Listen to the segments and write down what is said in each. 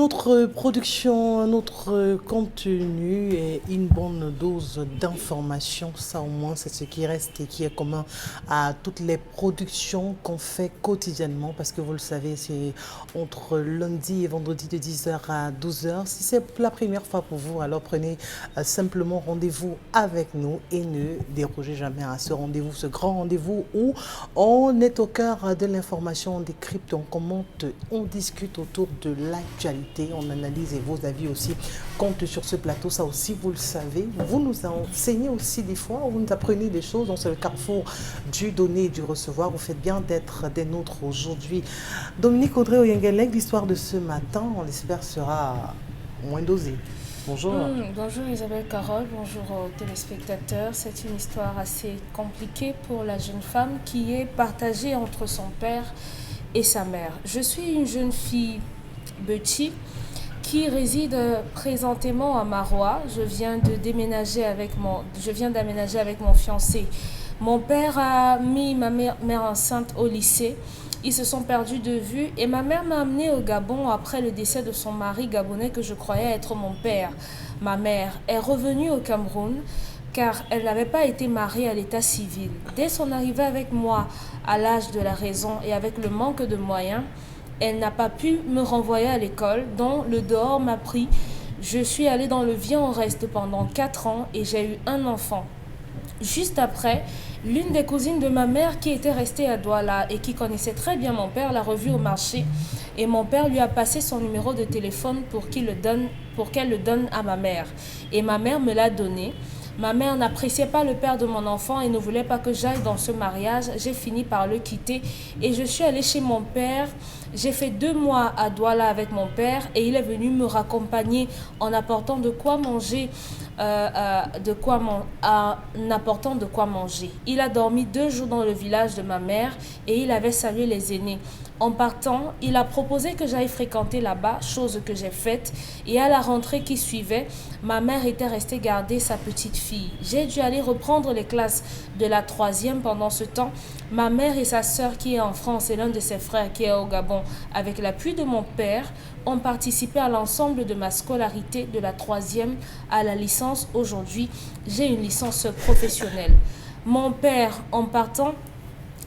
autre production, un autre contenu et une bonne dose d'information. Ça au moins c'est ce qui reste et qui est commun à toutes les productions qu'on fait quotidiennement parce que vous le savez c'est entre lundi et vendredi de 10h à 12h. Si c'est la première fois pour vous, alors prenez simplement rendez-vous avec nous et ne dérogez jamais à ce rendez-vous, ce grand rendez-vous où on est au cœur de l'information, on décrypte, on commente, on discute autour de l'actualité, on analyse et vos avis aussi comptent sur ce plateau. Ça aussi, vous le savez. Vous nous enseignez aussi des fois, vous nous apprenez des choses. Donc c'est le carrefour du donner et du recevoir. Vous faites bien d'être des nôtres aujourd'hui. Dominique Audrey Oyengelek, l'histoire de ce matin, on l'espère, sera moins dosée. Bonjour. Bonjour Isabelle Carole, bonjour aux téléspectateurs. C'est une histoire assez compliquée pour la jeune femme qui est partagée entre son père et sa mère. Je suis une jeune fille Betty qui réside présentement à Marois. Je viens d'aménager avec mon fiancé. Mon père a mis ma mère enceinte au lycée. Ils se sont perdus de vue et ma mère m'a amenée au Gabon après le décès de son mari gabonais que je croyais être mon père. Ma mère est revenue au Cameroun car elle n'avait pas été mariée à l'état civil. Dès son arrivée avec moi à l'âge de la raison et avec le manque de moyens, elle n'a pas pu me renvoyer à l'école dont le dehors m'a pris. Je suis allée dans le viens en reste pendant 4 ans et j'ai eu un enfant. Juste après, l'une des cousines de ma mère qui était restée à Douala et qui connaissait très bien mon père l'a revu au marché et mon père lui a passé son numéro de téléphone pour qu'elle le donne à ma mère. Et ma mère me l'a donné. Ma mère n'appréciait pas le père de mon enfant et ne voulait pas que j'aille dans ce mariage. J'ai fini par le quitter et je suis allée chez mon père. J'ai fait 2 mois à Douala avec mon père et il est venu me raccompagner en apportant de quoi manger. En apportant de quoi manger. Il a dormi 2 jours dans le village de ma mère et il avait salué les aînés. En partant, il a proposé que j'aille fréquenter là-bas, chose que j'ai faite. Et à la rentrée qui suivait, ma mère était restée garder sa petite fille. J'ai dû aller reprendre les classes de la 3e pendant ce temps. Ma mère et sa sœur qui est en France et l'un de ses frères qui est au Gabon, avec l'appui de mon père, ont participé à l'ensemble de ma scolarité de la 3e à la licence. Aujourd'hui, j'ai une licence professionnelle. Mon père, en partant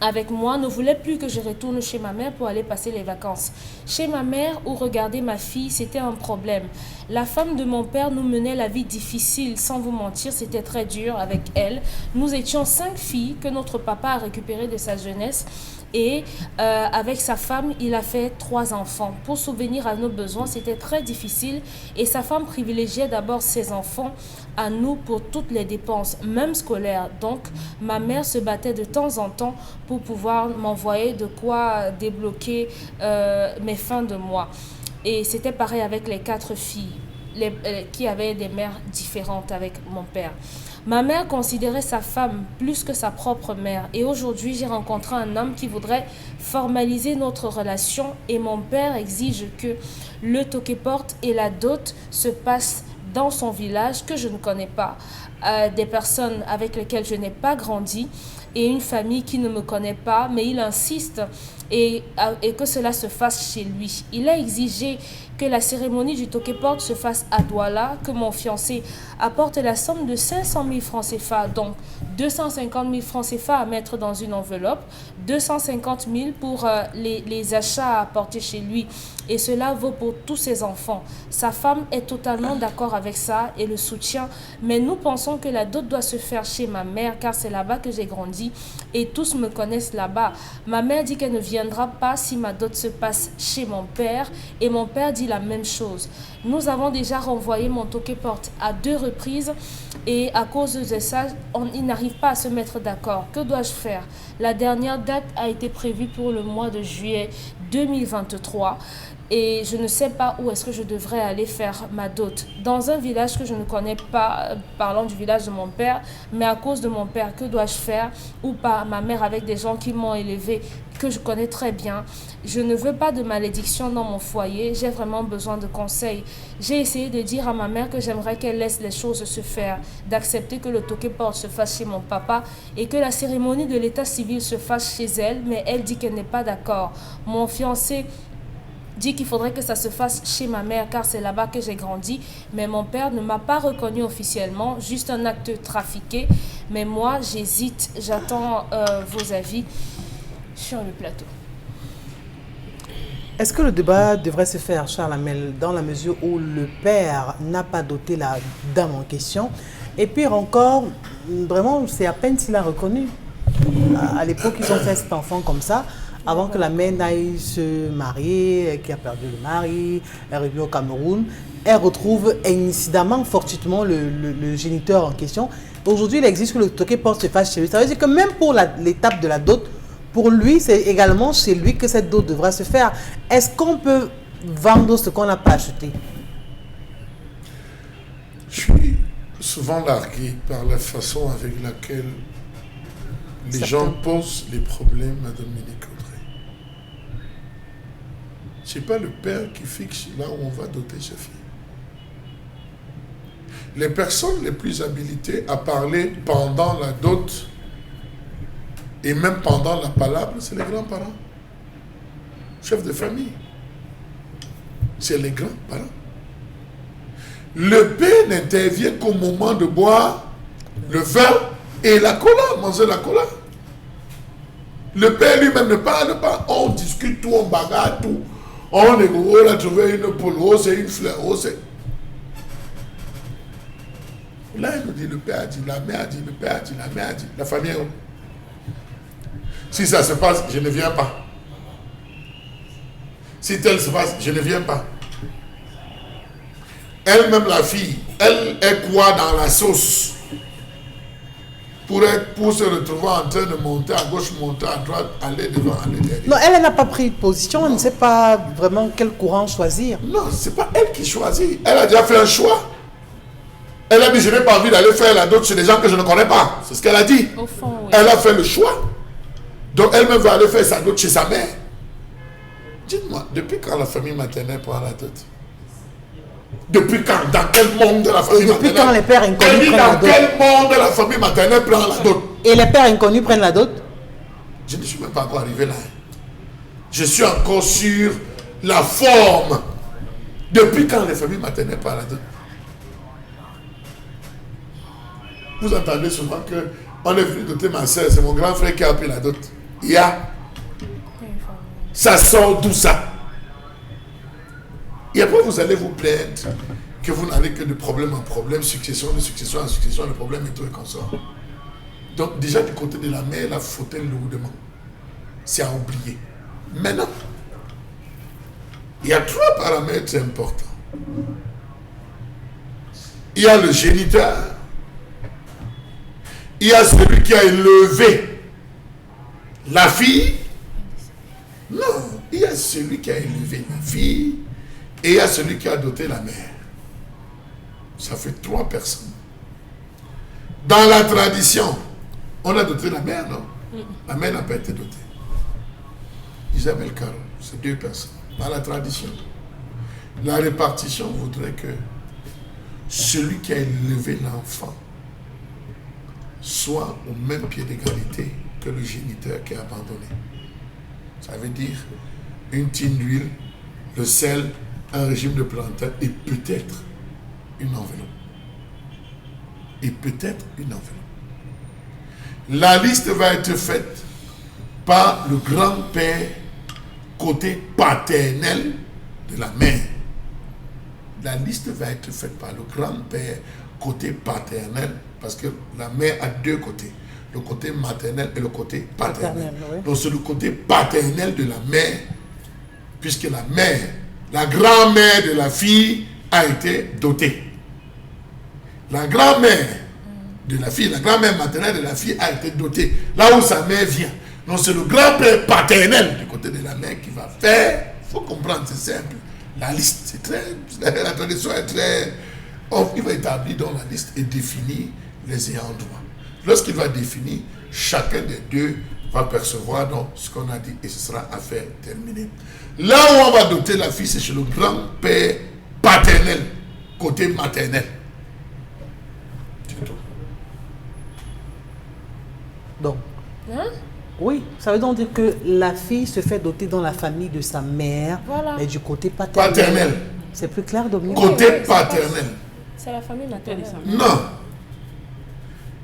avec moi, ne voulait plus que je retourne chez ma mère pour aller passer les vacances. Chez ma mère, où regarder ma fille, c'était un problème. La femme de mon père nous menait la vie difficile, sans vous mentir, c'était très dur avec elle. Nous étions 5 filles que notre papa a récupérées de sa jeunesse. Et avec sa femme, il a fait 3 enfants. Pour subvenir à nos besoins, c'était très difficile. Et sa femme privilégiait d'abord ses enfants à nous pour toutes les dépenses, même scolaires. Donc, ma mère se battait de temps en temps pour pouvoir m'envoyer de quoi débloquer mes fins de mois. Et c'était pareil avec les 4 filles qui avaient des mères différentes avec mon père. Ma mère considérait sa femme plus que sa propre mère et aujourd'hui j'ai rencontré un homme qui voudrait formaliser notre relation et mon père exige que le toquet-porte et la dot se passent dans son village que je ne connais pas, des personnes avec lesquelles je n'ai pas grandi et une famille qui ne me connaît pas, mais il insiste et que cela se fasse chez lui. Il a exigé que la cérémonie du toquet-porte se fasse à Douala, que mon fiancé apporte la somme de 500 000 francs CFA, donc 250 000 francs CFA à mettre dans une enveloppe, 250 000 pour les achats à apporter chez lui. Et cela vaut pour tous ses enfants. Sa femme est totalement d'accord avec ça et le soutient, mais nous pensons que la dot doit se faire chez ma mère car c'est là-bas que j'ai grandi et tous me connaissent là-bas. Ma mère dit qu'elle ne viendra pas si ma dot se passe chez mon père et mon père dit la même chose. Nous avons déjà renvoyé mon toquet-porte à 2 reprises et à cause de ça, il n'arrive pas à se mettre d'accord. Que dois-je faire? La dernière date a été prévue pour le mois de juillet 2023. Et je ne sais pas où est-ce que je devrais aller faire ma dot. Dans un village que je ne connais pas, parlant du village de mon père, mais à cause de mon père, que dois-je faire? Ou par ma mère avec des gens qui m'ont élevé, que je connais très bien. Je ne veux pas de malédiction dans mon foyer, j'ai vraiment besoin de conseils. J'ai essayé de dire à ma mère que j'aimerais qu'elle laisse les choses se faire, d'accepter que le toquet-porte se fasse chez mon papa et que la cérémonie de l'état civil se fasse chez elle, mais elle dit qu'elle n'est pas d'accord. Mon fiancé dit qu'il faudrait que ça se fasse chez ma mère car c'est là-bas que j'ai grandi. Mais mon père ne m'a pas reconnu officiellement, juste un acte trafiqué. Mais moi, j'hésite, j'attends vos avis sur le plateau. Est-ce que le débat devrait se faire, Charles Hamel, dans la mesure où le père n'a pas doté la dame en question? Et pire encore, vraiment, c'est à peine s'il a reconnu. À l'époque, ils ont fait cet enfant comme ça, avant que la mère n'aille se marier, qui a perdu le mari, elle revient au Cameroun. Elle retrouve incidemment, fortuitement, le géniteur en question. Aujourd'hui, il existe que le toqué porte se fasse chez lui. Ça veut dire que même pour l'étape de la dot, pour lui, c'est également chez lui que cette dot devra se faire. Est-ce qu'on peut vendre ce qu'on n'a pas acheté? Je suis souvent largué par la façon avec laquelle les gens posent les problèmes à Dominique Audrey. Ce n'est pas le père qui fixe là où on va doter sa fille. Les personnes les plus habilitées à parler pendant la dot et même pendant la palabre, c'est les grands-parents. Chefs de famille. C'est les grands-parents. Le père n'intervient qu'au moment de boire le vin et la cola, manger la cola. Le père lui-même ne parle pas. On discute tout, on bagarre tout. On est gros, on a trouvé une poule rose et une fleur rose. Là, il nous dit, le père a dit, la mère a dit, le père a dit, la mère a dit, la famille est où? Si ça se passe, je ne viens pas. Si tel se passe, je ne viens pas. Elle-même, la fille, elle est quoi dans la sauce pour se retrouver en train de monter à gauche, monter à droite, aller devant, aller derrière. Non, elle n'a pas pris de position, elle ne sait pas vraiment quel courant choisir. Non, ce n'est pas elle qui choisit. Elle a déjà fait un choix. Elle a dit, je n'ai pas envie d'aller faire la dot chez des gens que je ne connais pas. C'est ce qu'elle a dit. Au fond, oui. Elle a fait le choix. Donc elle-même va aller faire sa dot chez sa mère. Dites-moi, depuis quand la famille maternelle prend la dot? Depuis quand? Dans quel monde de la famille maternelle? Depuis quand les pères inconnus prennent la dot? Dans quel monde de la famille maternelle prend la dot? Et les pères inconnus prennent la dot? Je ne suis même pas encore arrivé là. Je suis encore sur la forme. Depuis quand les familles maternelles prennent la dot? Vous entendez souvent que on est venu doter ma soeur, c'est mon grand frère qui a pris la dot. Il y a. Ça sort d'où ça? Et après vous allez vous plaindre que vous n'avez que de problème en problème, succession de succession en succession, le problème est tout et consort. Donc déjà du côté de la mère, elle a fauté lourdement. C'est à oublier. Maintenant, il y a trois paramètres importants. Il y a le géniteur. Il y a celui qui a élevé la fille. Non, il y a celui qui a élevé la fille et il y a celui qui a doté la mère. Ça fait trois personnes. Dans la tradition, on a doté la mère, non? La mère n'a pas été dotée. Isabelle Carole, c'est deux personnes. Dans la tradition, la répartition voudrait que celui qui a élevé l'enfant soit au même pied d'égalité que le géniteur qui est abandonné. Ça veut dire une tine d'huile, le sel, un régime de plantain et peut-être une enveloppe. Et peut-être une enveloppe. La liste va être faite par le grand-père côté paternel de la mère. La liste va être faite par le grand-père côté paternel parce que la mère a deux côtés, le côté maternel et le côté paternel. Oui. Donc c'est le côté paternel de la mère, puisque la mère, la grand-mère de la fille a été dotée. La grand-mère de la fille, la grand-mère maternelle de la fille a été dotée. Là où sa mère vient. Donc c'est le grand-père paternel du côté de la mère qui va faire. Il faut comprendre, c'est simple. La liste, c'est très... La tradition est très... Il va établir dans la liste et définir les ayants droit. Lorsqu'il va définir, chacun des deux va percevoir donc ce qu'on a dit et ce sera affaire terminée. Là où on va doter la fille, c'est chez le grand-père paternel, côté maternel. Donc, Oui, ça veut donc dire que la fille se fait doter dans la famille de sa mère, Voilà. mais du côté paternel. Paternel. C'est plus clair, Dominique? Côté Oui, paternel. C'est la famille maternelle. Non.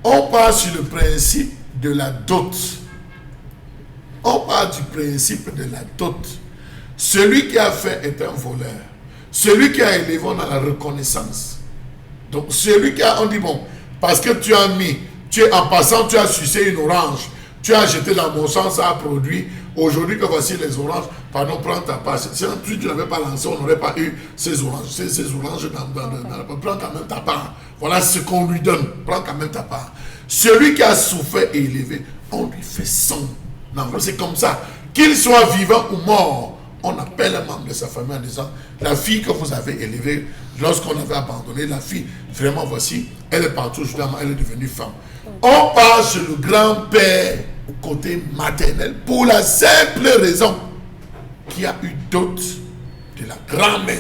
On part sur le principe de la dot. On part du principe de la dot. Celui qui a fait est un voleur. Celui qui a élevé, on a la reconnaissance. Donc celui qui a, on dit bon, parce que tu as mis, en passant, tu as sucé une orange, tu as jeté dans mon sang, ça a produit. Aujourd'hui que voici les oranges, pardon, prends ta part. Si tu n'avais pas lancé, on n'aurait pas eu ces oranges. Ces oranges, prends quand même ta part. Voilà ce qu'on lui donne. Prends quand même ta part. Celui qui a souffert et élevé, on lui fait son. Non, c'est comme ça. Qu'il soit vivant ou mort, on appelle un membre de sa famille en disant, la fille que vous avez élevée, lorsqu'on avait abandonné, la fille, vraiment voici, elle est partout, justement, elle est devenue femme. On parle sur le grand-père côté maternel pour la simple raison qu'il y a eu dot de la grand-mère.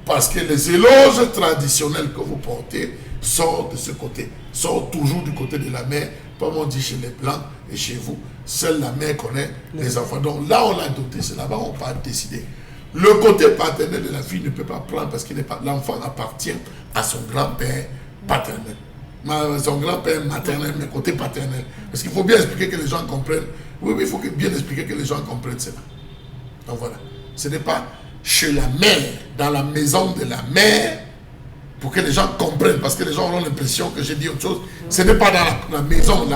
Parce que les éloges traditionnels que vous portez sortent de ce côté, sortent toujours du côté de la mère, comme on dit chez les Blancs et chez vous. Seule la mère connaît les enfants. Donc là, on l'a doté, c'est là-bas on peut décider. Le côté paternel de la fille ne peut pas prendre parce que l'enfant appartient à son grand-père paternel. Son grand-père maternel, mais côté paternel. Parce qu'il faut bien expliquer que les gens comprennent. Oui, il faut bien expliquer que les gens comprennent cela. Donc voilà. Ce n'est pas chez la mère, dans la maison de la mère, pour que les gens comprennent, parce que les gens auront l'impression que j'ai dit autre chose. Ce n'est pas dans la maison,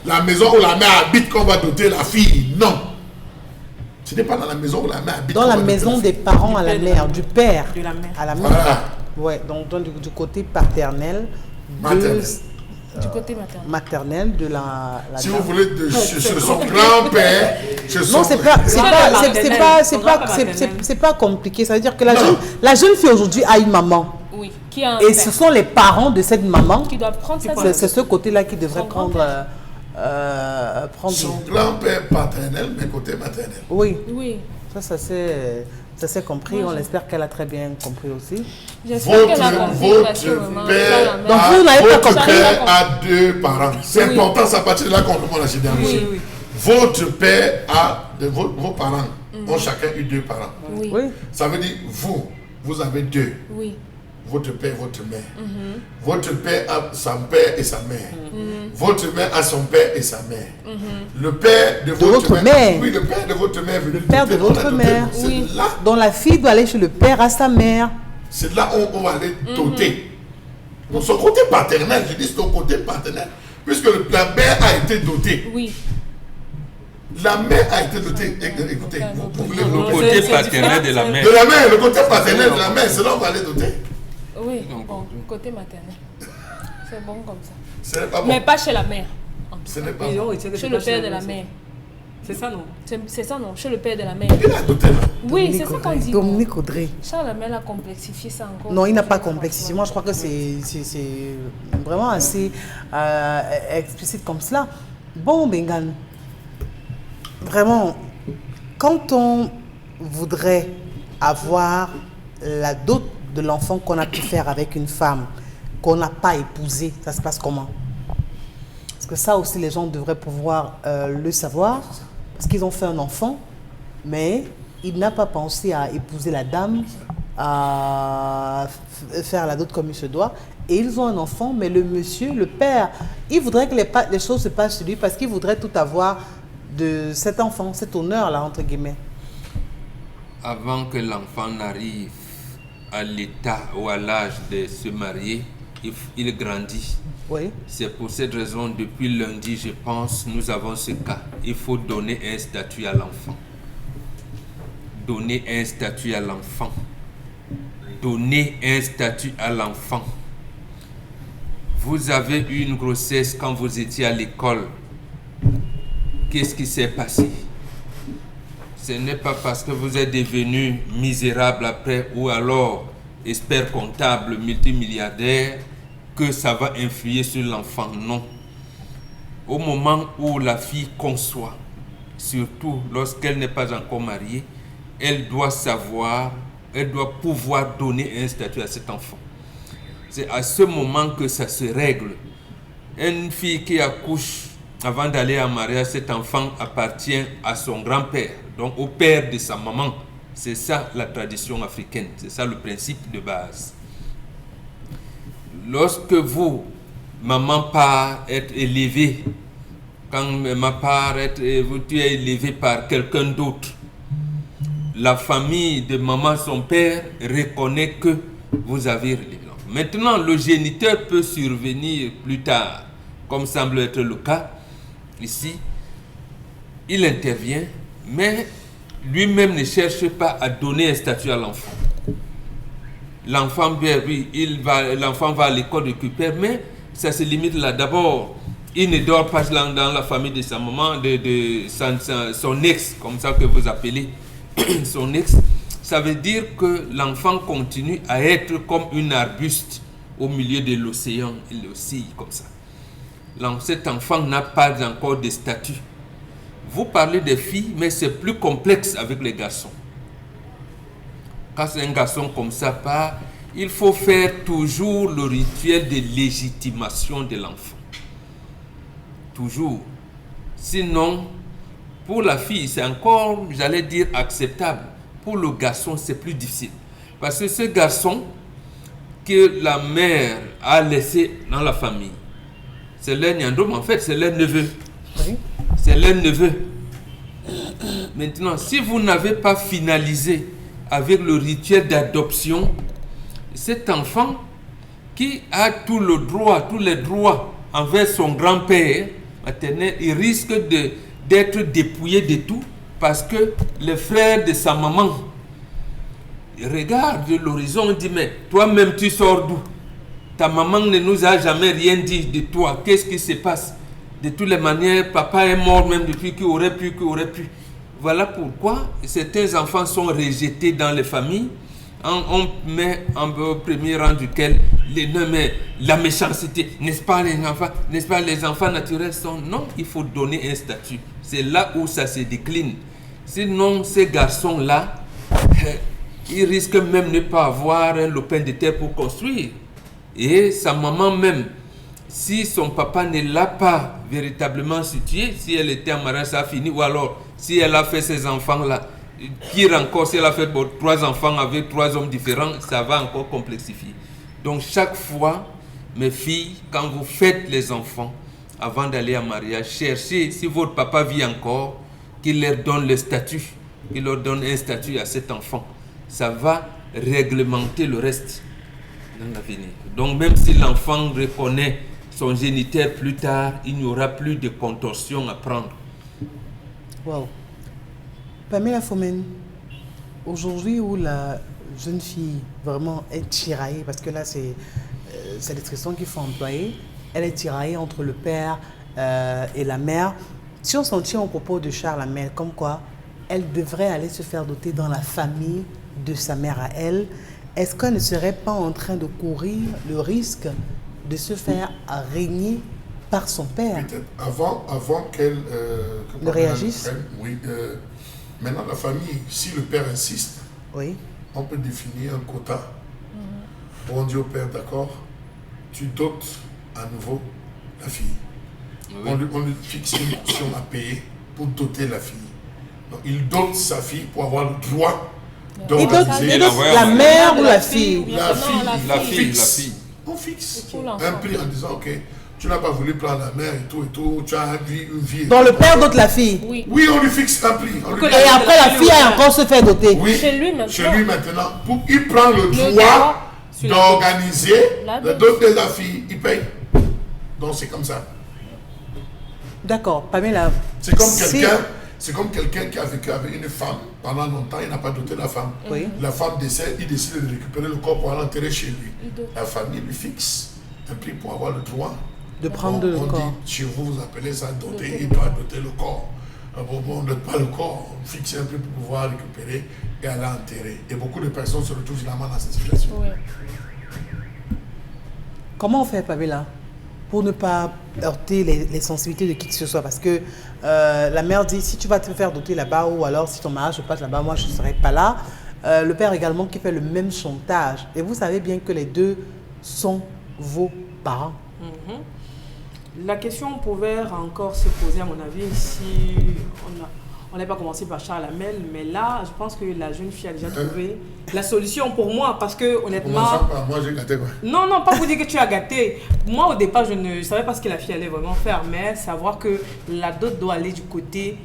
la maison où la mère habite qu'on va doter la fille. Non. Ce n'est pas dans la maison où la mère habite. Dans la maison des parents à la mère, du père de la mère. à la mère. Voilà. Ouais, donc du côté paternel, Maternel. Du côté maternel. maternel de la Si dame. vous voulez, chez son grand-père, chez son... Non, c'est pas compliqué. Ça veut dire que la jeune fille aujourd'hui a une maman. Oui. Qui a un Et père ce sont les parents de cette maman. qui doivent prendre sa C'est ce côté-là qui devrait Son prendre. Son grand-père paternel, mais côté maternel. Oui, Oui. ça s'est compris. On espère qu'elle a très bien compris aussi. J'espère qu'elle a compris parce que vraiment, Votre père, Donc, vous n'avez pas compris. a deux parents. C'est important, c'est à partir de là qu'on demande la généalogie. Oui. Votre père a, vos parents ont chacun eu deux parents. Oui. Oui. Ça veut dire, vous avez deux. Oui. Votre père, votre mère. Votre père a son père et sa mère. Votre mère a son père et sa mère. Le père de votre mère. Oui, le père de votre mère. Le père de votre mère. C'est là, Donc la fille doit aller chez le père à sa mère. c'est là où on va aller doter. Donc son côté paternel, je dis son côté paternel, puisque la mère a été dotée. Oui. La mère a été dotée. Écoutez, vous voulez Le doter. côté paternel de la mère. De la mère, le côté paternel de la mère, c'est là où on va aller doter. Oui. Bon, côté maternel. C'est bon comme ça. Ce n'est pas bon. Mais pas chez la mère. Ce n'est pas Ils bon. ont retiré Chez que le c'est pas père de chez la la mère. C'est ça, non? C'est ça, non? Chez le père de la mère. Il a doté là. Oui, c'est ça qu'on dit. Dominique Audrey. Charles Lamel a complexifié ça encore. Non, il n'a pas complexifié. Moi, je crois que c'est vraiment assez explicite comme cela. Bon, Bengan, vraiment, quand on voudrait avoir la dot de l'enfant qu'on a pu faire avec une femme qu'on n'a pas épousée, ça se passe comment? Parce que ça aussi, les gens devraient pouvoir le savoir, parce qu'ils ont fait un enfant, mais il n'a pas pensé à épouser la dame, à faire la dot comme il se doit. Et ils ont un enfant, mais le monsieur, le père, il voudrait que les choses se passent sur lui parce qu'il voudrait tout avoir de cet enfant, cet honneur-là, entre guillemets. Avant que l'enfant n'arrive à l'état ou à l'âge de se marier, il grandit. Oui. C'est pour cette raison, depuis lundi, je pense, nous avons ce cas. Il faut donner un statut à l'enfant. Donner un statut à l'enfant. Donner un statut à l'enfant. Vous avez eu une grossesse quand vous étiez à l'école. Qu'est-ce qui s'est passé? Ce n'est pas parce que vous êtes devenu misérable après ou alors expert comptable multimilliardaire que ça va influer sur l'enfant. Non. Au moment où la fille conçoit, surtout lorsqu'elle n'est pas encore mariée, elle doit savoir, elle doit pouvoir donner un statut à cet enfant. C'est à ce moment que ça se règle. Une fille qui accouche avant d'aller en mariage, cet enfant appartient à son grand-père, donc au père de sa maman. C'est ça la tradition africaine, c'est ça le principe de base. Lorsque vous, maman part être élevée, quand ma part tu es élevé par quelqu'un d'autre, la famille de maman, son père, reconnaît que vous avez relevé l'enfant. Maintenant, le géniteur peut survenir plus tard, comme semble être le cas ici. Il intervient, mais lui-même ne cherche pas à donner un statut à l'enfant. L'enfant, bien, oui, l'enfant va à l'école récupérer, mais ça se limite là. D'abord, il ne dort pas dans la famille de sa maman, de son ex, comme ça que vous appelez son ex. Ça veut dire que l'enfant continue à être comme un arbuste au milieu de l'océan. Il oscille comme ça. Cet enfant n'a pas encore de statut. Vous parlez des filles, mais c'est plus complexe avec les garçons. Quand c'est un garçon comme ça, il faut faire toujours le rituel de légitimation de l'enfant. Toujours. Sinon, pour la fille, c'est encore, j'allais dire, acceptable. Pour le garçon, c'est plus difficile. Parce que ce garçon que la mère a laissé dans la famille, c'est leur niandom, en fait, c'est leur neveu. Oui. C'est leur neveu. Maintenant, si vous n'avez pas finalisé avec le rituel d'adoption, cet enfant qui a tous les droits envers son grand-père maternel, il risque d'être dépouillé de tout parce que le frère de sa maman regarde l'horizon et dit, mais toi-même tu sors d'où? Ta maman ne nous a jamais rien dit de toi. Qu'est-ce qui se passe? De toutes les manières, papa est mort même depuis qu'il aurait pu. Voilà pourquoi certains enfants sont rejetés dans les familles. On met en premier rang duquel la méchanceté, n'est-ce pas les enfants naturels sont... Non, il faut donner un statut. C'est là où ça se décline. Sinon, ces garçons-là, ils risquent même de ne pas avoir un lopin de terre pour construire. Et sa maman même, si son papa ne l'a pas véritablement situé, si elle était en mariage, ça a fini, ou alors si elle a fait ces enfants-là, pire encore, si elle a fait 3 enfants avec 3 hommes différents, ça va encore complexifier. Donc chaque fois, mes filles, quand vous faites les enfants, avant d'aller en mariage, cherchez, si votre papa vit encore, qu'il leur donne le statut, qu'il leur donne un statut à cet enfant. Ça va réglementer le reste dans l'avenir. Donc même si l'enfant reconnaît son géniteur plus tard, il n'y aura plus de contorsion à prendre. Wow. Pamela Fomen, aujourd'hui où la jeune fille vraiment est tiraillée, parce que là c'est l'expression qu'il faut employer, elle est tiraillée entre le père et la mère. Si on s'en tient au propos de Charles Hamel, comme quoi elle devrait aller se faire doter dans la famille de sa mère à elle, est-ce qu'elle ne serait pas en train de courir le risque de se faire régner par son père? Peut-être avant qu'elle ne réagisse. Oui. Maintenant, la famille, si le père insiste, oui, on peut définir un quota. Où on dit au père, d'accord, tu dotes à nouveau la fille. Oui. On lui fixe une option à payer pour doter la fille. Donc, il dote sa fille pour avoir le droit d'organiser la mère ou la fille. La fille. On fixe un prix en disant, ok, tu n'as pas voulu prendre la mère et tout, tu as une vie. Donc le père dote la fille. Oui, on lui fixe un prix. Et après la fille a encore se fait doter. Oui, chez lui maintenant. Il prend le droit d'organiser le dot de la fille, il paye. Donc c'est comme ça. D'accord, Pamela. C'est comme quelqu'un qui a vécu avec une femme pendant longtemps, il n'a pas doté la femme. Oui. La femme décède, il décide de récupérer le corps pour aller l'enterrer chez lui. La famille lui fixe un prix pour avoir le droit de prendre le corps. Dit, chez vous, vous appelez ça doter, il doit doter le corps. On ne dote pas le corps, on fixe un prix pour pouvoir récupérer et aller enterrer. Et beaucoup de personnes se retrouvent finalement dans cette situation. Oui. Comment on fait, Pamela, pour ne pas heurter les sensibilités de qui que ce soit? Parce que la mère dit, si tu vas te faire doter là-bas, ou alors si ton mariage se passe là-bas, moi je ne serai pas là. Le père également qui fait le même chantage. Et vous savez bien que les deux sont vos parents. La question pouvait encore se poser, à mon avis, si on n'a pas commencé par Charles Hamel, mais là, je pense que la jeune fille a déjà trouvé la solution pour moi, parce que honnêtement... Commençons par moi, j'ai gâté quoi? Non, pas vous dire que tu as gâté. Moi, au départ, je ne savais pas ce que la fille allait vraiment faire, mais savoir que la dot doit aller du côté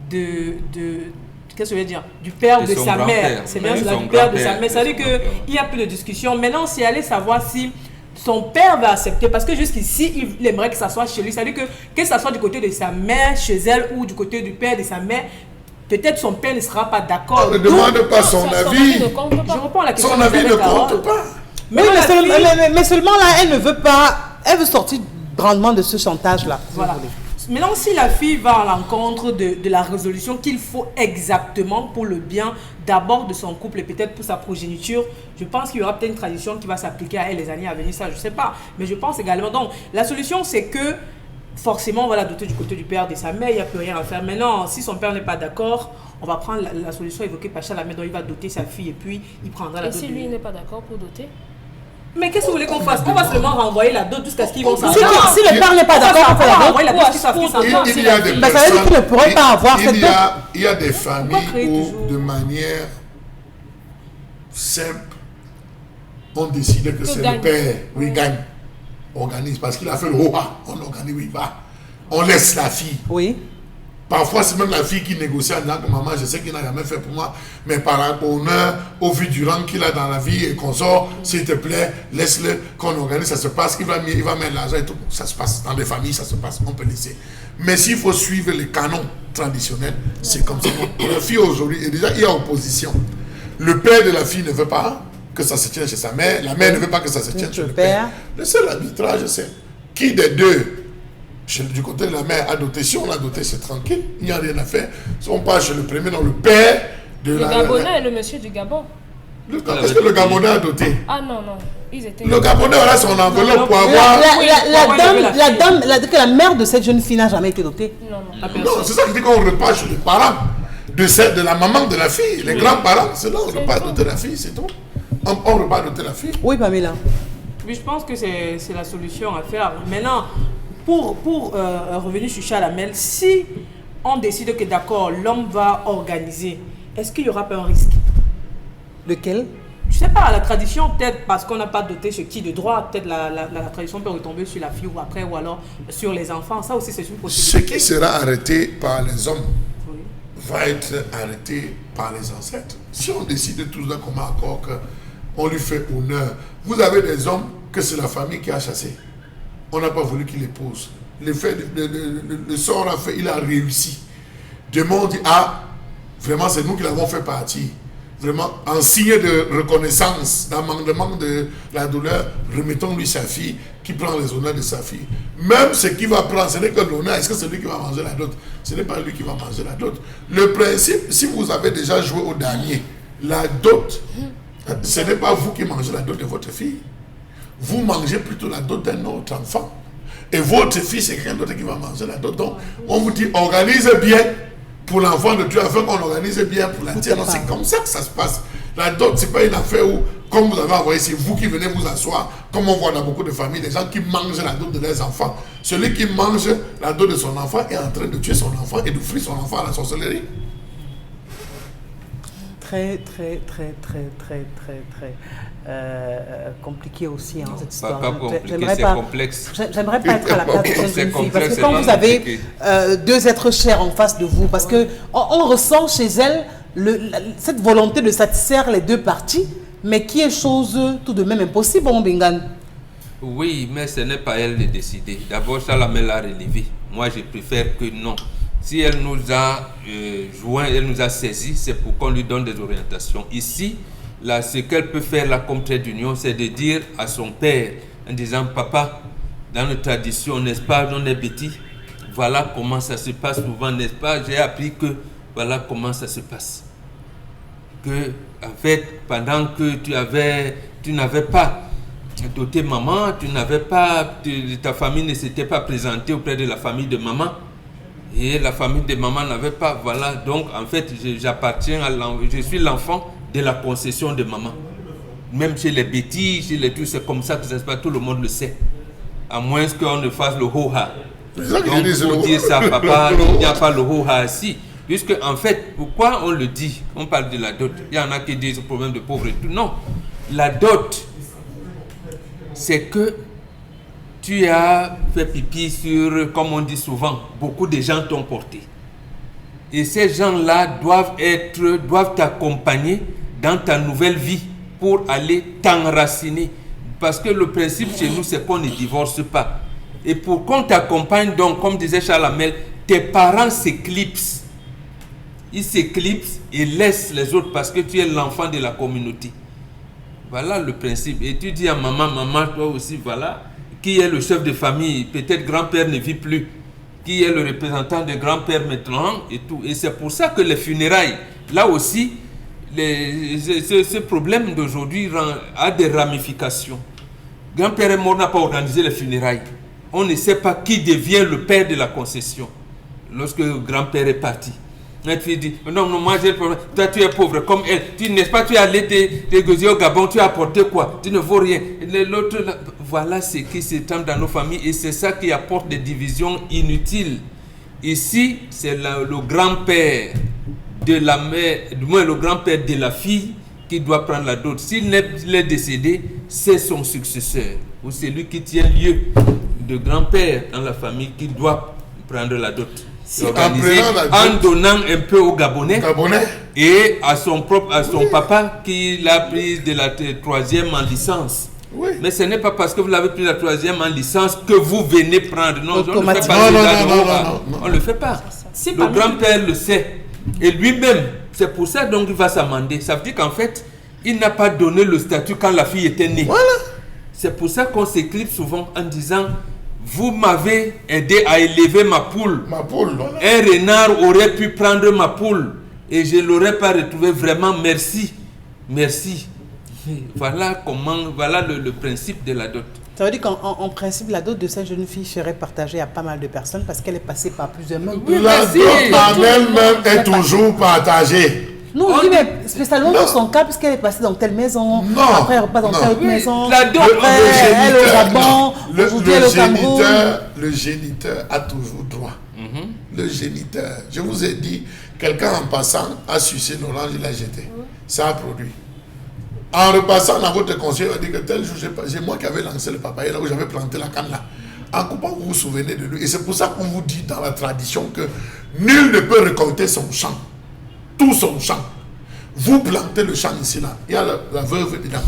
qu'est-ce que je veux dire? Du père de sa mère. C'est bien cela, du père de sa mère. Ça veut dire qu'il n'y a plus de discussion. Maintenant, c'est aller savoir si son père va accepter, parce que jusqu'ici, il aimerait que ça soit chez lui. Ça veut dire que ça soit du côté de sa mère, chez elle, ou du côté du père de sa mère, peut-être son père ne sera pas d'accord. On ne demande pas son avis. Je réponds à la question. Son avis ne compte pas. Mais seulement là, elle ne veut pas, elle veut sortir grandement de ce chantage-là. Voilà. Maintenant, si la fille va à l'encontre de la résolution qu'il faut exactement pour le bien d'abord de son couple et peut-être pour sa progéniture, je pense qu'il y aura peut-être une tradition qui va s'appliquer à elle les années à venir, ça je ne sais pas. Mais je pense également, donc la solution c'est que forcément on va la doter du côté du père de sa mère, il n'y a plus rien à faire. Maintenant, si son père n'est pas d'accord, on va prendre la solution évoquée par Charles Hamel, donc il va doter sa fille et puis il prendra la dot. Et si lui n'est pas d'accord pour doter? Mais qu'est-ce que vous voulez qu'on fasse? On va seulement renvoyer la dot jusqu'à ce qu'ils vont s'entendre. Si le père n'est pas d'accord, on va renvoyer la dot jusqu'à ce qu'ils s'entendent. Il y a des ça veut dire qu'il ne pourrait pas avoir cette dot. Il y a des familles où, de manière simple, on décide que c'est le père, oui, gagne, organise, parce qu'il a fait le roi, on organise, oui, va. On laisse la fille. Oui. Parfois, c'est même la fille qui négocie en disant que maman, je sais qu'il n'a jamais fait pour moi, mais par honneur, au vu du rang qu'il a dans la vie et qu'on sort, s'il te plaît, laisse-le, qu'on organise, ça se passe, il va mettre l'argent et tout. Ça se passe dans les familles, ça se passe, on peut laisser. Mais s'il faut suivre les canons traditionnels, c'est comme ça. La fille aujourd'hui, et déjà, il y a opposition. Le père de la fille ne veut pas que ça se tienne chez sa mère, la mère ne veut pas que ça se tienne chez le père. Le seul arbitrage, c'est qui des deux, du côté de la mère, a doté. Si on a doté, c'est tranquille, il n'y a rien à faire. Si on part chez le premier, dans le père de le Gabonais et le monsieur du Gabon. Est-ce que le Gabonais a doté? Ah non, ils étaient... Le Gabonais aura son enveloppe pour avoir... La mère de cette jeune fille n'a jamais été dotée. Non, c'est ça que je dis qu'on repart chez les parents de la maman de la fille, les grands-parents, c'est là on repart doter la fille, c'est tout. On repart doter la fille. Oui, Pamela. Oui, je pense que c'est la solution à faire. Maintenant, pour revenir sur Charles Hamel, si on décide que d'accord, l'homme va organiser, est-ce qu'il n'y aura pas un risque? Lequel? Je ne sais pas, la tradition, peut-être parce qu'on n'a pas doté ce qui de droit, peut-être la tradition peut retomber sur la fille ou après, ou alors sur les enfants. Ça aussi, c'est une possibilité. Ce qui sera arrêté par les hommes va être arrêté par les ancêtres. Si on décide tous d'un commun accord qu'on lui fait honneur, vous avez des hommes que c'est la famille qui a chassé. On n'a pas voulu qu'il épouse. Le sort a fait, il a réussi. Demain on dit, ah, vraiment c'est nous qui l'avons fait partir. Vraiment, en signe de reconnaissance, d'amendement de la douleur, remettons-lui sa fille, qui prend les honneurs de sa fille. Même ce qu'il va prendre, ce n'est que l'honneur. Est-ce que c'est lui qui va manger la dot? Ce n'est pas lui qui va manger la dot. Le principe, si vous avez déjà joué au dernier, la dot, ce n'est pas vous qui mangez la dot de votre fille. Vous mangez plutôt la dot d'un autre enfant. Et votre fille, c'est quelqu'un d'autre qui va manger la dot. Donc, on vous dit, organise bien pour l'enfant de Dieu, afin qu'on organise bien pour la tienne. C'est comme ça que ça se passe. La dot, ce n'est pas une affaire où, comme vous avez envoyé, c'est vous qui venez vous asseoir, comme on voit dans beaucoup de familles, des gens qui mangent la dot de leurs enfants. Celui qui mange la dot de son enfant est en train de tuer son enfant et d'offrir son enfant à la sorcellerie. Très compliqué aussi, hein, cette histoire. Pas compliqué, c'est complexe. J'aimerais pas être à la place de cette jeune fille, parce que c'est quand vous avez compliqué. deux êtres chers en face de vous, parce que on ressent chez elle cette volonté de satisfaire les deux parties, mais qui est chose tout de même impossible, on Bengan. Oui, mais ce n'est pas elle de décider. D'abord, Charles Hamel l'a relevé. Moi, je préfère que non. Si elle nous a joint, elle nous a saisis, c'est pour qu'on lui donne des orientations. Ici, là, ce qu'elle peut faire là comme trait d'union, c'est de dire à son père, en disant, papa, dans notre tradition, n'est-ce pas, on est bêtis, voilà comment ça se passe souvent, n'est-ce pas, j'ai appris que voilà comment ça se passe. Que, en fait, pendant que tu n'avais pas doté maman, ta famille ne s'était pas présentée auprès de la famille de maman, et la famille de maman n'avait pas, voilà, donc en fait, j'appartiens je suis l'enfant de la concession de maman. Même chez les bêtises, chez les trucs, c'est comme ça que ça se passe, tout le monde le sait. à moins qu'on ne fasse le ho-ha. C'est ça que Donc, je dis, c'est pour le dire ça, ho-ha. papa, il n'y a pas le ho-ha ici. Puisque, en fait, pourquoi on le dit? On parle de la dot. Il y en a qui disent problème de pauvre et tout. Non. La dot, c'est que tu as fait pipi sur, comme on dit souvent, beaucoup de gens t'ont porté. Et ces gens-là doivent t'accompagner dans ta nouvelle vie pour aller t'enraciner. Parce que le principe chez nous, c'est qu'on ne divorce pas. Et pour qu'on t'accompagne, donc, comme disait Charles Hamel, tes parents s'éclipsent. Ils s'éclipsent et laissent les autres parce que tu es l'enfant de la communauté. Voilà le principe. Et tu dis à maman, toi aussi, voilà, qui est le chef de famille, peut-être grand-père ne vit plus, qui est le représentant de grand-père maintenant et tout. Et c'est pour ça que les funérailles, là aussi, ce problème d'aujourd'hui a des ramifications. Grand-père est mort, n'a pas organisé les funérailles. On ne sait pas qui devient le père de la concession lorsque grand-père est parti. La fille dit, non, moi j'ai le problème. Toi tu es pauvre comme elle. N'est-ce pas, tu es allé te au Gabon, tu as apporté quoi? Tu ne vaux rien. L'autre, voilà ce qui s'étend dans nos familles et c'est ça qui apporte des divisions inutiles. Ici, c'est le grand-père de la mère, du moins le grand-père de la fille qui doit prendre la dot. S'il est décédé, c'est son successeur ou c'est lui qui tient lieu de grand-père dans la famille qui doit prendre la dot. En donnant un peu aux Gabonais et à son papa qui l'a pris de la troisième en licence. Oui. Mais ce n'est pas parce que vous l'avez pris la troisième en licence que vous venez prendre. Non, on ne fait pas. On ne le fait pas. Le grand-père le sait. Et lui-même, c'est pour ça donc il va s'amender. Ça veut dire qu'en fait, il n'a pas donné le statut quand la fille était née. Voilà. C'est pour ça qu'on s'éclipse souvent en disant: vous m'avez aidé à élever ma poule. Ma poule, voilà. Un renard aurait pu prendre ma poule et je ne l'aurais pas retrouvé. Vraiment, merci. Merci. Voilà le principe de la dot. Ça veut dire qu'en principe, la dot de cette jeune fille serait partagée à pas mal de personnes parce qu'elle est passée par plusieurs mains. Oui, la dot en elle-même est toujours partagée. Non, oui, mais spécialement pour son cas, puisqu'elle est passée dans telle maison, après elle repasse dans telle autre maison, après elle est au Gabon, aujourd'hui elle est au Cameroun. Le géniteur a toujours droit. Le géniteur, je vous ai dit, quelqu'un en passant a sucé l'orange, il l'a jeté. Ça a produit. En repassant dans votre conseil, on dit que tel jour, c'est moi qui avais lancé le papaye, là où j'avais planté la canne là. En coupant, vous vous souvenez de lui. Et c'est pour ça qu'on vous dit dans la tradition que nul ne peut récolter son champ. Tout son champ. Vous plantez le champ ici là. Il y a la veuve dedans.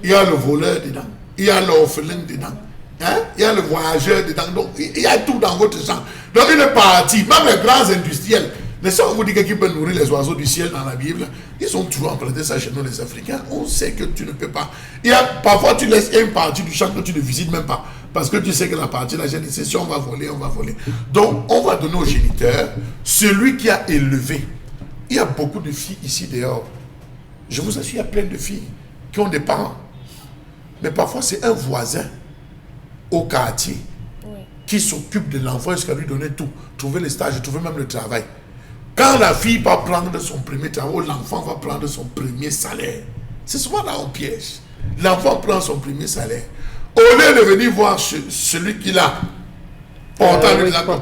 Il y a le voleur dedans. Il y a l'orphelin dedans. Hein? Il y a le voyageur dedans. Donc il y a tout dans votre champ. Donc une partie, même les grands industriels. Mais ça, on vous dit que qui peut nourrir les oiseaux du ciel dans la Bible, ils ont toujours emprunté ça chez nous les Africains. On sait que tu ne peux pas. Parfois tu laisses une partie du champ que tu ne visites même pas. Parce que tu sais que la partie de la génération, si on va voler, on va voler. Donc on va donner au géniteur celui qui a élevé. Il y a beaucoup de filles ici dehors. Je vous assure, il y a plein de filles qui ont des parents. Mais parfois, c'est un voisin au quartier qui s'occupe de l'enfant jusqu'à lui donner tout. Trouver les stages, trouver même le travail. Quand la fille va prendre son premier travail, l'enfant va prendre son premier salaire. C'est souvent là on piège. L'enfant prend son premier salaire. Au lieu de venir voir celui qui l'a porté,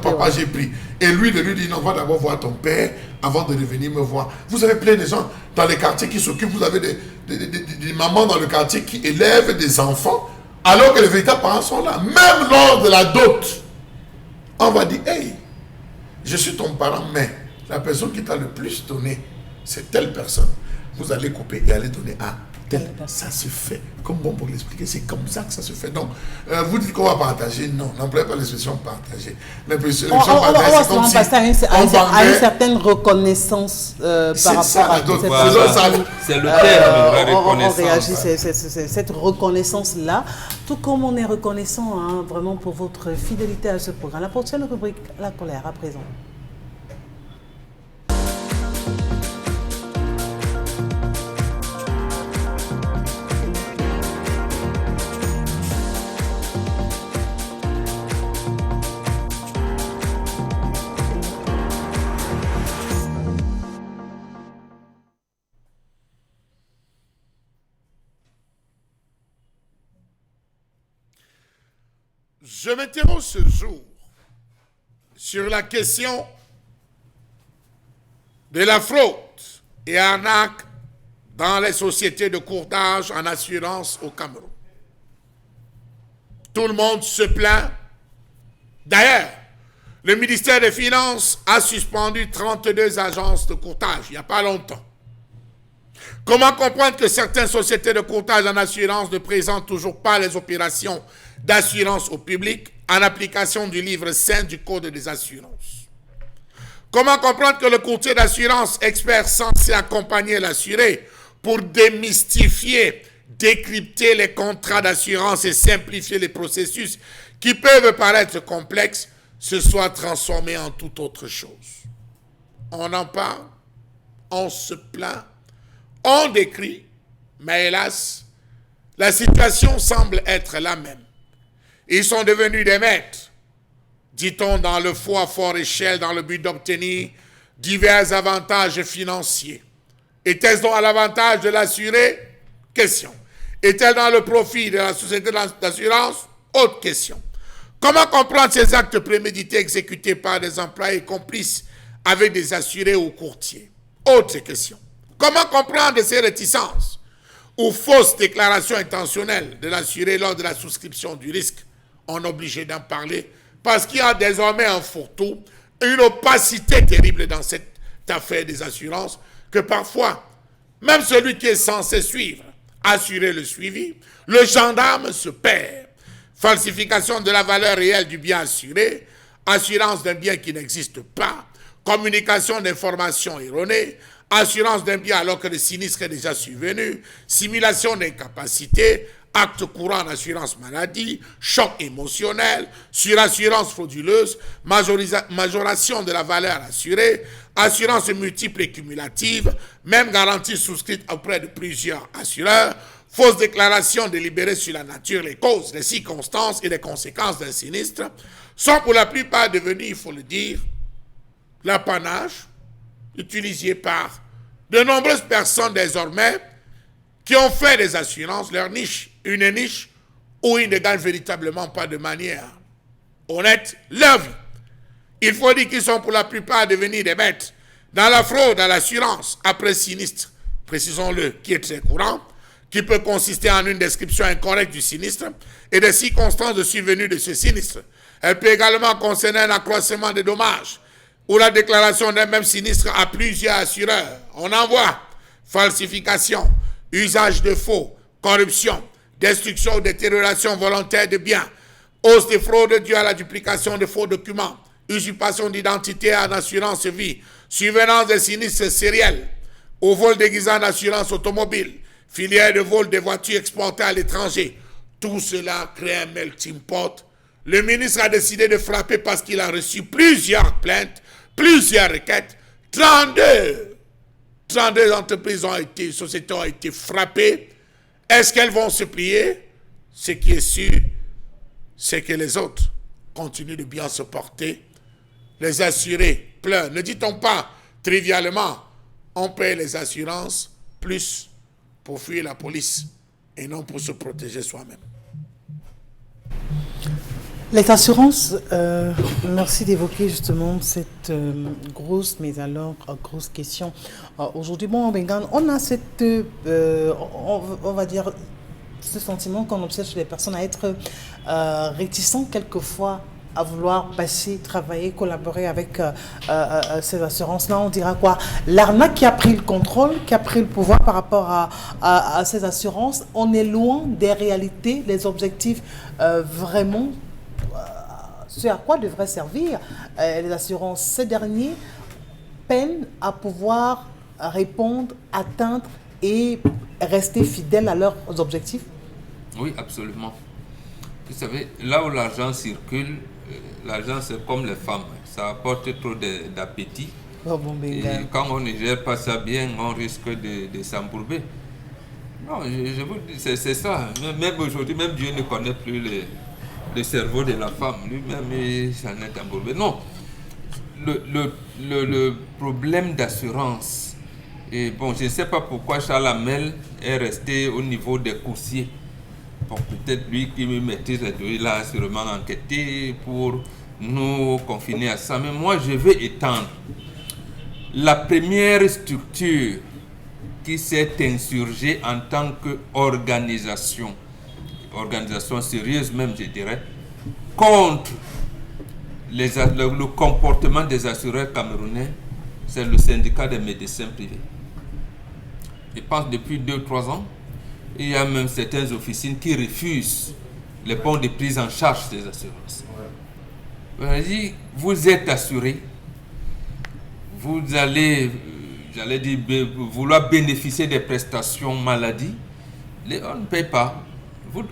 papa, j'ai pris. Et lui de lui dire, non, va d'abord voir ton père avant de venir me voir. Vous avez plein de gens dans les quartiers qui s'occupent. Vous avez des mamans dans le quartier qui élèvent des enfants alors que les véritables parents sont là. Même lors de la dot, on va dire, hey, je suis ton parent, mais la personne qui t'a le plus donné, c'est telle personne. Vous allez couper et aller donner à telle. Ça se fait. Comme bon pour l'expliquer, c'est comme ça que ça se fait. Donc, vous dites qu'on va partager. Non, n'employez pas l'expression partager. L'expression partager, c'est comme si à une certaine reconnaissance par rapport à cette personne. C'est le terme, la reconnaissance. On réagit, cette reconnaissance-là, tout comme on est reconnaissant vraiment pour votre fidélité à ce programme. La prochaine rubrique, la colère, à présent. Je m'interroge ce jour sur la question de la fraude et arnaque dans les sociétés de courtage en assurance au Cameroun. Tout le monde se plaint. D'ailleurs, le ministère des Finances a suspendu 32 agences de courtage il n'y a pas longtemps. Comment comprendre que certaines sociétés de courtage en assurance ne présentent toujours pas les opérations d'assurance au public en application du livre 5 du Code des assurances? Comment comprendre que le courtier d'assurance, expert censé accompagner l'assuré pour démystifier, décrypter les contrats d'assurance et simplifier les processus qui peuvent paraître complexes, se soit transformé en toute autre chose? On en parle, on se plaint, on décrit, mais hélas, la situation semble être la même. Ils sont devenus des maîtres, dit-on, dans le faux à fort échelle dans le but d'obtenir divers avantages financiers. Était-ce donc à l'avantage de l'assuré? Question. Est-elle dans le profit de la société d'assurance? Autre question. Comment comprendre ces actes prémédités exécutés par des employés complices avec des assurés ou courtiers? Autre question. Comment comprendre ces réticences ou fausses déclarations intentionnelles de l'assuré lors de la souscription du risque? On est obligé d'en parler parce qu'il y a désormais un fourre-tout, une opacité terrible dans cette affaire des assurances que parfois, même celui qui est censé suivre, assurer le suivi, le gendarme se perd. Falsification de la valeur réelle du bien assuré, assurance d'un bien qui n'existe pas, communication d'informations erronées, assurance d'un bien alors que le sinistre est déjà survenu, simulation d'incapacité, acte courant en assurance maladie, choc émotionnel, surassurance frauduleuse, majoration de la valeur assurée, assurance multiple et cumulative, même garantie souscrite auprès de plusieurs assureurs, fausse déclaration délibérée sur la nature, les causes, les circonstances et les conséquences d'un sinistre, sont pour la plupart devenus, il faut le dire, l'apanage utilisé par de nombreuses personnes désormais qui ont fait des assurances leur niche, une niche où ils ne gagnent véritablement pas de manière honnête leur vie. Il faut dire qu'ils sont pour la plupart devenus des maîtres dans la fraude à l'assurance après sinistre, précisons-le, qui est très courant, qui peut consister en une description incorrecte du sinistre et des circonstances de survenue de ce sinistre. Elle peut également concerner un accroissement des dommages ou la déclaration d'un même sinistre à plusieurs assureurs. On en voit falsification, usage de faux, corruption, destruction ou détérioration volontaire de biens, hausse des fraudes dues à la duplication de faux documents, usurpation d'identité en assurance vie, survenance des sinistres sériels, au vol déguisant d'assurance automobile, filière de vol des voitures exportées à l'étranger. Tout cela crée un melting pot. Le ministre a décidé de frapper parce qu'il a reçu plusieurs plaintes, plusieurs requêtes. 32 entreprises sociétés ont été frappées. Est-ce qu'elles vont se plier? Ce qui est sûr, c'est que les autres continuent de bien se porter. Les assurés pleurent. Ne dit-on pas trivialement, on paye les assurances plus pour fuir la police et non pour se protéger soi-même. Les assurances, merci d'évoquer justement cette grosse, mais alors grosse question. Aujourd'hui, bon, on a cette, on va dire, ce sentiment qu'on observe chez les personnes à être réticents quelquefois à vouloir passer, travailler, collaborer avec ces assurances-là. On dira quoi? L'arnaque qui a pris le contrôle, qui a pris le pouvoir par rapport à ces assurances. On est loin des réalités, les objectifs vraiment, ce à quoi devraient servir les assurances. Ces derniers peinent à pouvoir répondre, atteindre et rester fidèles à leurs objectifs. Oui, absolument. Vous savez, là où l'argent circule, l'argent c'est comme les femmes, ça apporte trop d'appétit. Et quand on ne gère pas ça bien, on risque de s'embourber. Non, je vous dis, c'est ça. Même aujourd'hui, même Dieu ne connaît plus le cerveau de la femme. Lui-même, il s'en est embourbé. Non, le problème d'assurance, et bon, je ne sais pas pourquoi Charles Hamel est resté au niveau des coursiers. Bon, peut-être lui qui me maîtrise les données, il a sûrement enquêté pour nous confiner à ça. Mais moi, je veux étendre. La première structure qui s'est insurgée en tant qu'organisation, organisation sérieuse même, je dirais, contre le comportement des assureurs camerounais, c'est le syndicat des médecins privés. Je pense depuis 2-3 ans, il y a même certaines officines qui refusent les bons de prise en charge des assurances. On dit, vous êtes assuré, vous allez, j'allais dire, vouloir bénéficier des prestations maladie, on ne paye pas.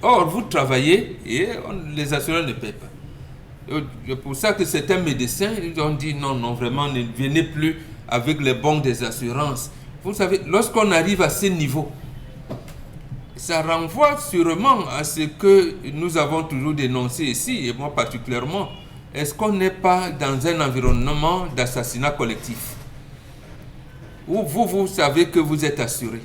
Or, vous travaillez et les assureurs ne payent pas. C'est pour ça que certains médecins ils ont dit non, vraiment, ne venez plus avec les bons des assurances. Vous savez, lorsqu'on arrive à ce niveau, ça renvoie sûrement à ce que nous avons toujours dénoncé ici, et moi particulièrement. Est-ce qu'on n'est pas dans un environnement d'assassinat collectif où vous savez que vous êtes assuré?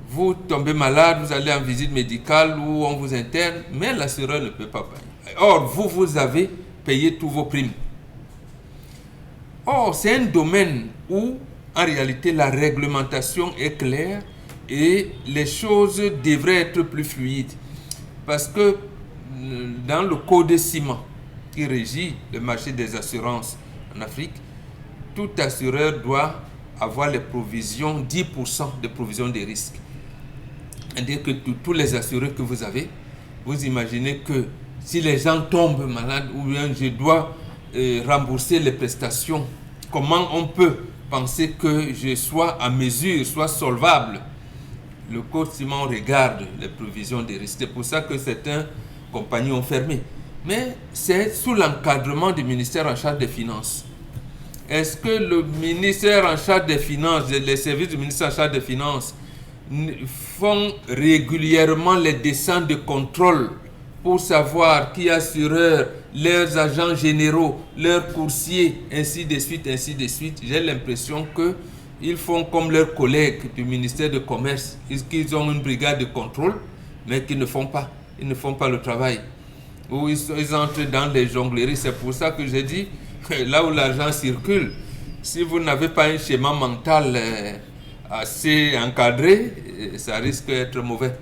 Vous tombez malade, vous allez en visite médicale ou on vous interne, mais l'assureur ne peut pas payer. Or, vous avez payé tous vos primes. Or, c'est un domaine où, en réalité, la réglementation est claire et les choses devraient être plus fluides. Parce que dans le code ciment qui régit le marché des assurances en Afrique, tout assureur doit avoir les provisions, 10% de provisions des risques. C'est-à-dire que tous les assurés que vous avez, vous imaginez que si les gens tombent malades ou bien je dois rembourser les prestations, comment on peut penser que je sois à mesure, soit solvable? Le code ciment regarde les provisions des risques. C'est pour ça que certaines compagnies ont fermé. Mais c'est sous l'encadrement du ministère en charge des Finances. Est-ce que le ministère en charge des Finances, les services du ministère en charge des Finances font régulièrement les descentes de contrôle pour savoir qui assureur, leurs agents généraux, leurs coursiers, ainsi de suite, ainsi de suite? J'ai l'impression qu'ils font comme leurs collègues du ministère de Commerce, qu'ils ont une brigade de contrôle, mais qu'ils ne font pas. Ils ne font pas le travail. Ou ils entrent dans les jongleries. C'est pour ça que j'ai dit, là où l'argent circule, si vous n'avez pas un schéma mental assez encadré, ça risque d'être mauvais.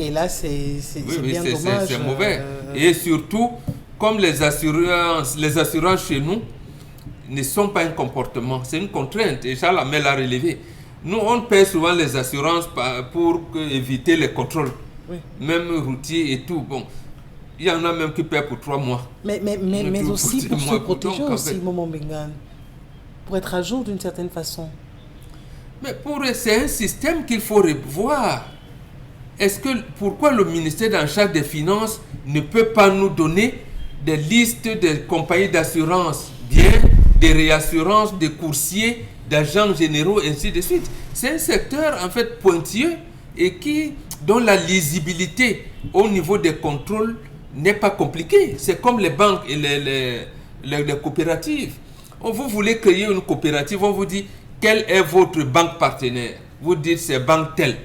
Et là, c'est bien dommage. C'est mauvais. Et surtout, comme les assurances chez nous ne sont pas un comportement, c'est une contrainte. Et Charles Hamel l'a relevé. Nous, on paie souvent les assurances pour éviter les contrôles, même routiers et tout. Bon, il y en a même qui paient pour 3 mois. Mais aussi pour se protéger aussi, Momo Mbengan, pour être à jour d'une certaine façon. Mais c'est un système qu'il faut revoir. Pourquoi le ministère en charge des Finances ne peut pas nous donner des listes des compagnies d'assurance, bien des réassurances, des coursiers, d'agents généraux, ainsi de suite? C'est un secteur en fait pointilleux et dont la lisibilité au niveau des contrôles n'est pas compliquée. C'est comme les banques et les coopératives. Vous voulez créer une coopérative, on vous dit quelle est votre banque partenaire. Vous dites c'est banque telle.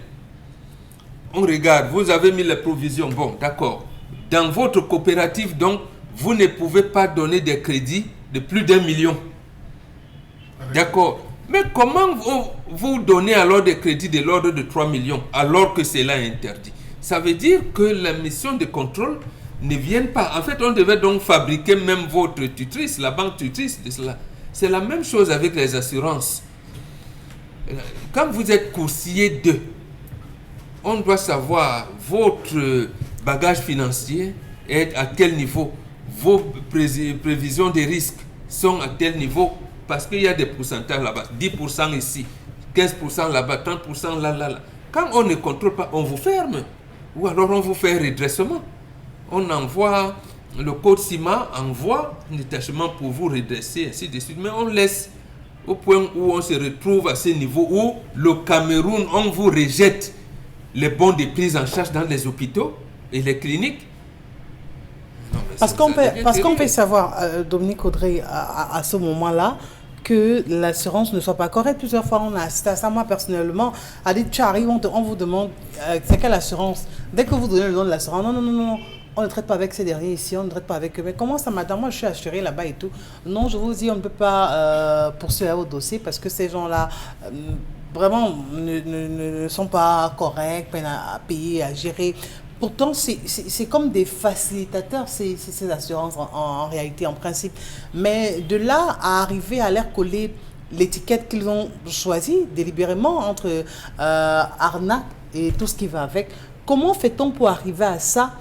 On regarde, vous avez mis les provisions. Bon, d'accord. Dans votre coopérative, donc, vous ne pouvez pas donner des crédits de plus d'1 million. D'accord. Mais comment vous donnez alors des crédits de l'ordre de 3 millions alors que cela est interdit? Ça veut dire que la mission de contrôle ne vient pas. En fait, on devait donc fabriquer même votre tutrice, la banque tutrice de cela. C'est la même chose avec les assurances. Quand vous êtes coursier 2, on doit savoir votre bagage financier est à quel niveau, vos prévisions de risques sont à tel niveau, parce qu'il y a des pourcentages là-bas, 10% ici, 15% là-bas, 30% là. Quand on ne contrôle pas, on vous ferme, ou alors on vous fait un redressement. On envoie, le code CIMA envoie un détachement pour vous redresser, ainsi de suite, mais on laisse au point où on se retrouve à ce niveau où le Cameroun, on vous rejette les bons de prise en charge dans les hôpitaux et les cliniques. Non, parce qu'on peut savoir, Dominique Audrey, à ce moment-là, que l'assurance ne soit pas correcte. Plusieurs fois, on a assisté à ça. Moi, personnellement, a dit, tu arrives, on vous demande, c'est quelle assurance? Dès que vous donnez le nom de l'assurance, non, on ne traite pas avec ces derniers ici, on ne traite pas avec eux. Mais comment ça, madame? Moi, je suis assurée là-bas et tout. Non, je vous dis, on ne peut pas poursuivre au dossier parce que ces gens-là, vraiment, ne sont pas corrects, peine à payer, à gérer. Pourtant, c'est comme des facilitateurs, ces assurances, en réalité, en principe. Mais de là à arriver à leur coller l'étiquette qu'ils ont choisie délibérément entre arnaque et tout ce qui va avec, comment fait-on pour arriver à ça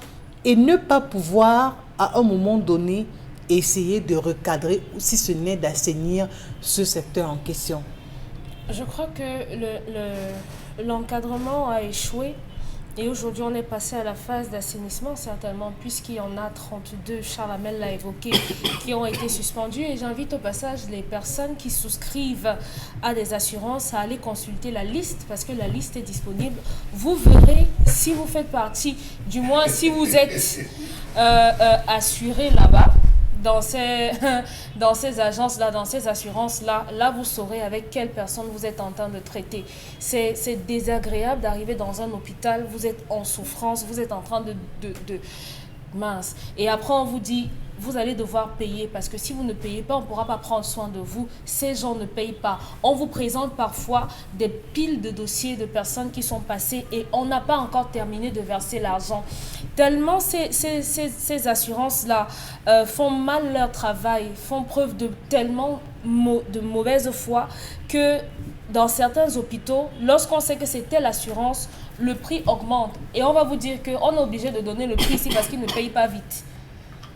et ne pas pouvoir, à un moment donné, essayer de recadrer, ou si ce n'est d'assainir ce secteur en question? Je crois que l'encadrement a échoué. Et aujourd'hui, on est passé à la phase d'assainissement, certainement, puisqu'il y en a 32, Charles Hamel l'a évoqué, qui ont été suspendus. Et j'invite au passage les personnes qui souscrivent à des assurances à aller consulter la liste, parce que la liste est disponible. Vous verrez si vous faites partie, du moins si vous êtes assuré là-bas, dans ces agences-là, dans ces assurances-là, là, vous saurez avec quelle personne vous êtes en train de traiter. C'est désagréable d'arriver dans un hôpital, vous êtes en souffrance, vous êtes en train de mince. Et après, on vous dit, vous allez devoir payer parce que si vous ne payez pas, on ne pourra pas prendre soin de vous. Ces gens ne payent pas. On vous présente parfois des piles de dossiers de personnes qui sont passées et on n'a pas encore terminé de verser l'argent. Tellement ces assurances-là font mal leur travail, font preuve de tellement de mauvaise foi que dans certains hôpitaux, lorsqu'on sait que c'est telle assurance, le prix augmente. Et on va vous dire qu'on est obligé de donner le prix ici parce qu'ils ne payent pas vite.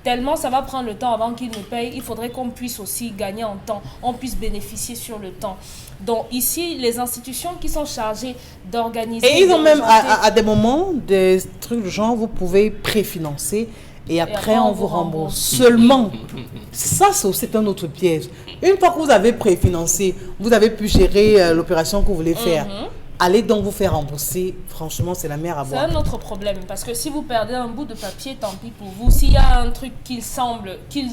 Tellement ça va prendre le temps avant qu'ils ne payent, il faudrait qu'on puisse aussi gagner en temps, on puisse bénéficier sur le temps. Donc ici, les institutions qui sont chargées d'organiser... Et ils ont même à des moments des trucs du genre, vous pouvez préfinancer et après on vous rembourse. Seulement, ça c'est un autre piège. Une fois que vous avez préfinancé, vous avez pu gérer l'opération que vous voulez faire. Allez donc vous faire rembourser, franchement, c'est la mer à boire. C'est un autre problème, parce que si vous perdez un bout de papier, tant pis pour vous. S'il y a un truc qu'ils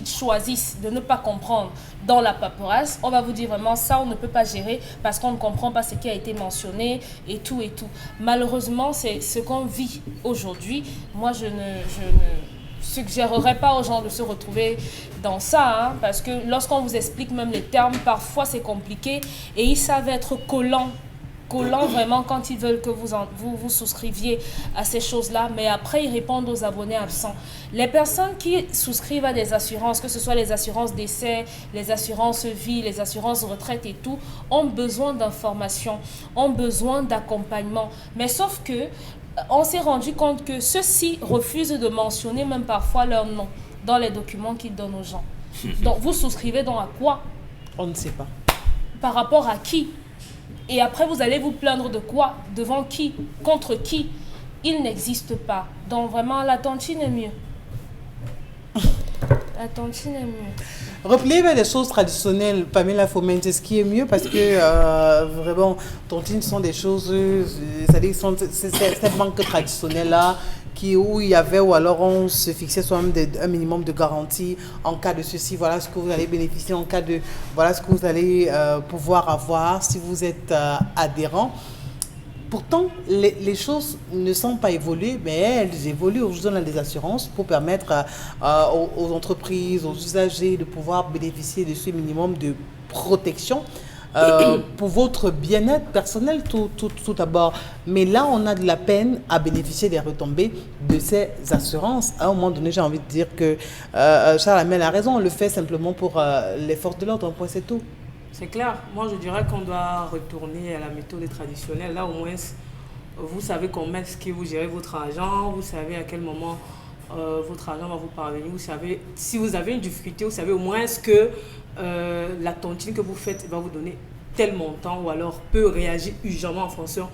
choisissent de ne pas comprendre dans la paperasse, on va vous dire vraiment ça, on ne peut pas gérer parce qu'on ne comprend pas ce qui a été mentionné et tout et tout. Malheureusement, c'est ce qu'on vit aujourd'hui. Moi, je ne suggérerais pas aux gens de se retrouver dans ça, hein, parce que lorsqu'on vous explique même les termes, parfois c'est compliqué et ils savent être collants vraiment quand ils veulent que vous souscriviez à ces choses-là, mais après ils répondent aux abonnés absents. Les personnes qui souscrivent à des assurances, que ce soit les assurances décès, les assurances vie, les assurances retraite et tout, ont besoin d'informations, ont besoin d'accompagnement. Mais sauf que on s'est rendu compte que ceux-ci refusent de mentionner même parfois leur nom dans les documents qu'ils donnent aux gens. Donc vous souscrivez donc à quoi? On ne sait pas. Par rapport à qui? Et après, vous allez vous plaindre de quoi? Devant qui? Contre qui? Il n'existe pas. Donc vraiment, la tontine est mieux. La tontine est mieux. Replier vers des choses traditionnelles, Pamela Fomen, c'est ce qui est mieux parce que vraiment, tontines sont des choses, c'est-à-dire cette banque traditionnelle-là, où il y avait, ou alors on se fixait soi-même un minimum de garantie en cas de ceci, voilà ce que vous allez bénéficier, en cas de, voilà ce que vous allez pouvoir avoir si vous êtes adhérent. Pourtant, les choses ne sont pas évoluées, mais elles évoluent. Aujourd'hui, on a des assurances pour permettre aux entreprises, aux usagers de pouvoir bénéficier de ce minimum de protection. Pour votre bien-être personnel tout d'abord. Mais là, on a de la peine à bénéficier des retombées de ces assurances. À un moment donné, j'ai envie de dire que Charles Hamel a raison, on le fait simplement pour les forces de l'ordre, point, c'est tout. C'est clair. Moi, je dirais qu'on doit retourner à la méthode traditionnelle. Là, au moins, vous savez comment est-ce que vous gérez votre argent, vous savez à quel moment votre argent va vous parvenir, vous savez, si vous avez une difficulté, vous savez au moins ce que la tontine que vous faites va vous donner tel montant ou alors peut réagir urgemment en fonction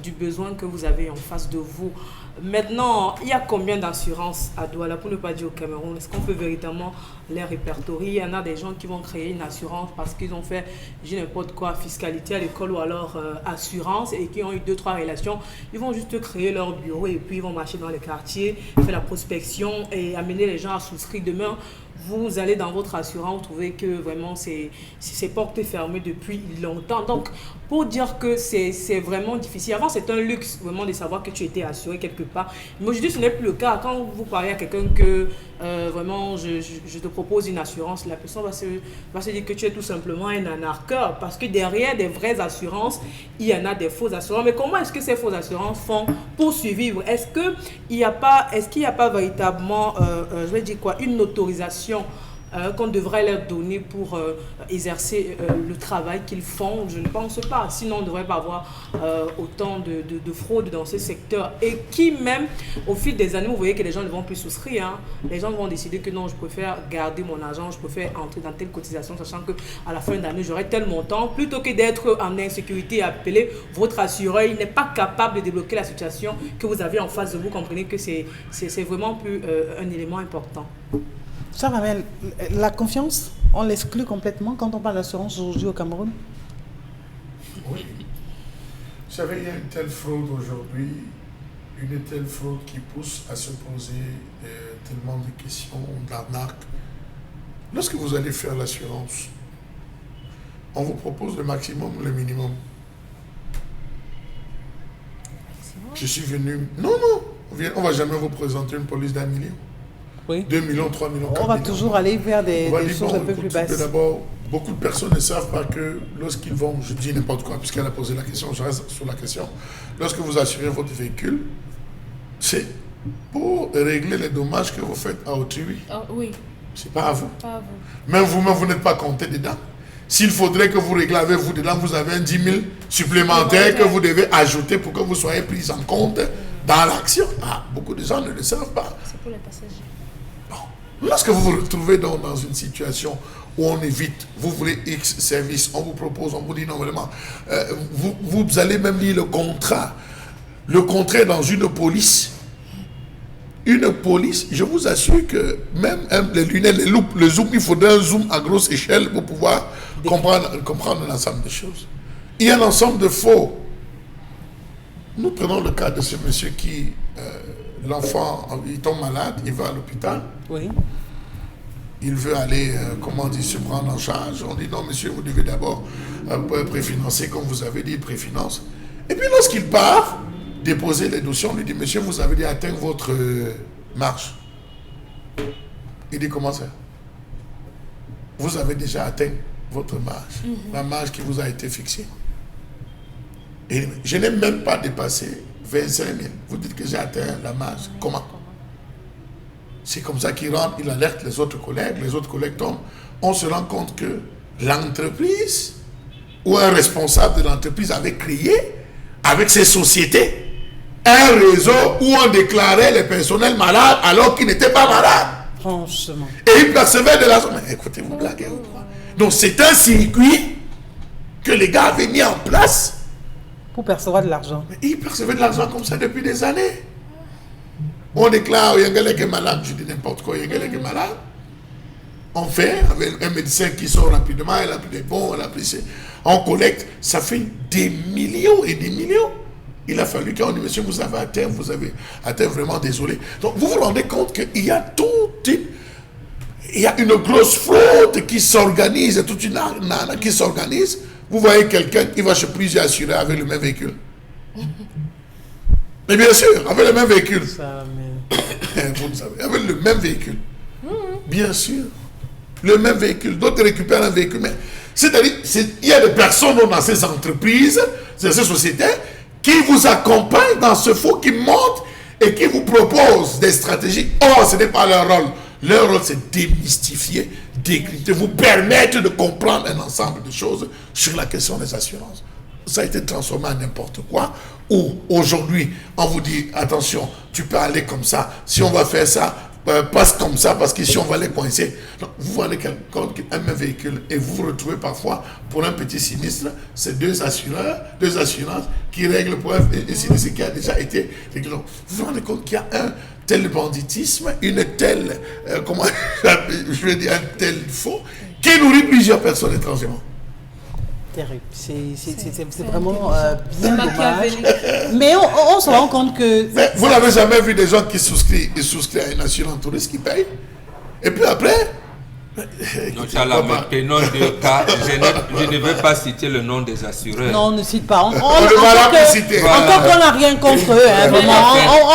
du besoin que vous avez en face de vous. Maintenant, il y a combien d'assurances à Douala, pour ne pas dire au Cameroun? Est-ce qu'on peut véritablement les répertorier? Il y en a des gens qui vont créer une assurance parce qu'ils ont fait, j'ai n'importe quoi, fiscalité à l'école ou alors assurance et qui ont eu 2-3 relations. Ils vont juste créer leur bureau et puis ils vont marcher dans les quartiers, faire la prospection et amener les gens à souscrire. Demain, vous allez dans votre assurance, vous trouvez que vraiment c'est porte fermée depuis longtemps. Donc, pour dire que c'est vraiment difficile. Avant, c'était un luxe vraiment de savoir que tu étais assuré quelque part. Mais aujourd'hui, ce n'est plus le cas. Quand vous parlez à quelqu'un que vraiment je te propose une assurance, la personne va se dire que tu es tout simplement un arnaqueur. Parce que derrière des vraies assurances, il y en a des fausses assurances. Mais comment est-ce que ces fausses assurances font pour survivre? Est-ce qu'il n'y a pas véritablement, je vais dire quoi, une autorisation qu'on devrait leur donner pour exercer le travail qu'ils font? Je ne pense pas. Sinon, on ne devrait pas avoir autant de fraude dans ce secteur. Et qui même, au fil des années, vous voyez que les gens ne vont plus souscrire. Hein. Les gens vont décider que non, je préfère garder mon argent, je préfère entrer dans telle cotisation, sachant qu'à la fin d'année, j'aurai tel montant. Plutôt que d'être en insécurité et appeler votre assureur, il n'est pas capable de débloquer la situation que vous avez en face de vous. Comprenez que c'est vraiment plus un élément important. Ça, Mamel, la confiance, on l'exclut complètement quand on parle d'assurance aujourd'hui au Cameroun? Oui. Vous savez, il y a une telle fraude aujourd'hui, une telle fraude qui pousse à se poser tellement de questions, d'arnaques. Lorsque vous allez faire l'assurance, on vous propose le maximum ou le minimum. Je suis venu... Non, on ne va jamais vous présenter une police d'1 million. Oui. 2 millions, 3 millions, 4 on va millions. toujours aller vers des choses un peu écoute, plus basses. D'abord, beaucoup de personnes ne savent pas que lorsqu'ils vont, je dis n'importe quoi, puisqu'elle a posé la question, je reste sur la question. Lorsque vous assurez votre véhicule, c'est pour régler les dommages que vous faites à autrui. Oui. C'est pas à vous. Pas à vous. Même vous-même, vous n'êtes pas compté dedans. S'il faudrait que vous réglez avec vous dedans, vous avez un 10 000 supplémentaire que vous devez ajouter pour que vous soyez pris en compte dans l'action. Ah, beaucoup de gens ne le savent pas. C'est pour les passagers. Lorsque vous vous retrouvez dans une situation où on évite, vous voulez X service, on vous propose, on vous dit non vraiment, vous allez même lire le contrat. Le contrat dans une police. Une police, je vous assure que même les lunettes, les loupes, le zoom, il faudrait un zoom à grosse échelle pour pouvoir comprendre l'ensemble des choses. Il y a un ensemble de faux. Nous prenons le cas de ce monsieur qui... l'enfant, il tombe malade, il va à l'hôpital. Oui. Il veut aller, se prendre en charge. On dit non, monsieur, vous devez d'abord préfinancer, comme vous avez dit, préfinance. Et puis lorsqu'il part, déposer les dossiers, on lui dit, monsieur, vous avez déjà atteint votre marge. Il dit, comment ça? Vous avez déjà atteint votre marge, la marge qui vous a été fixée. Et je n'ai même pas dépassé 25 000. Vous dites que j'ai atteint la marge. Comment? C'est comme ça qu'il rentre, il alerte les autres collègues tombent. On se rend compte que l'entreprise ou un responsable de l'entreprise avait créé, avec ses sociétés, un réseau où on déclarait les personnels malades alors qu'ils n'étaient pas malades. Franchement. Et ils percevaient de l'argent. Mais écoutez, vous blaguez ou quoi? Donc c'est un circuit que les gars avaient mis en place pour percevoir de l'argent. Mais ils percevaient de l'argent comme ça depuis des années. On déclare, Yengele est malade, je dis n'importe quoi, Yengele est malade. On fait avec un médecin qui sort rapidement, elle a pris des bons, elle a pris ses... On collecte, ça fait des millions et des millions. Il a fallu qu'on dise, monsieur, vous avez atteint, vraiment désolé. Donc vous vous rendez compte qu'il y a il y a une grosse fraude qui s'organise, toute une arnaque qui s'organise. Vous voyez quelqu'un qui va chez plusieurs assurés avec le même véhicule. Mais bien sûr, avec le même véhicule. Ça, mais... Vous le savez, avec le même véhicule. Bien sûr. Le même véhicule. D'autres récupèrent un véhicule. Mais c'est-à-dire, il y a des personnes dans ces entreprises, dans ces sociétés, qui vous accompagnent dans ce faux, qui montent et qui vous proposent des stratégies. Oh, ce n'est pas leur rôle. Leur rôle, c'est démystifier, décrypter, vous permettre de comprendre un ensemble de choses sur la question des assurances. Ça a été transformé en n'importe quoi, où aujourd'hui, on vous dit, attention, tu peux aller comme ça, si on va faire ça, passe comme ça, parce qu'ici, on va les coincer. Donc, vous voyez un même véhicule et vous vous retrouvez parfois pour un petit sinistre, c'est deux assurances qui règlent pour un sinistre qui a déjà été réglé. Donc, vous vous rendez compte qu'il y a un tel banditisme, une telle, je vais dire, un tel faux, qui nourrit plusieurs personnes étrangement. Terrible. C'est vraiment bien dommage. Mais on se rend compte que... Mais vous n'avez jamais vu des gens qui souscrivent à une assurance touriste qui paye. Et puis après, Non, Inch'Allah, mais prenons deux cas. Je ne vais pas citer le nom des assureurs. Non, on ne cite pas. va la citer. Encore qu'on n'a rien contre eux. Hein, vraiment,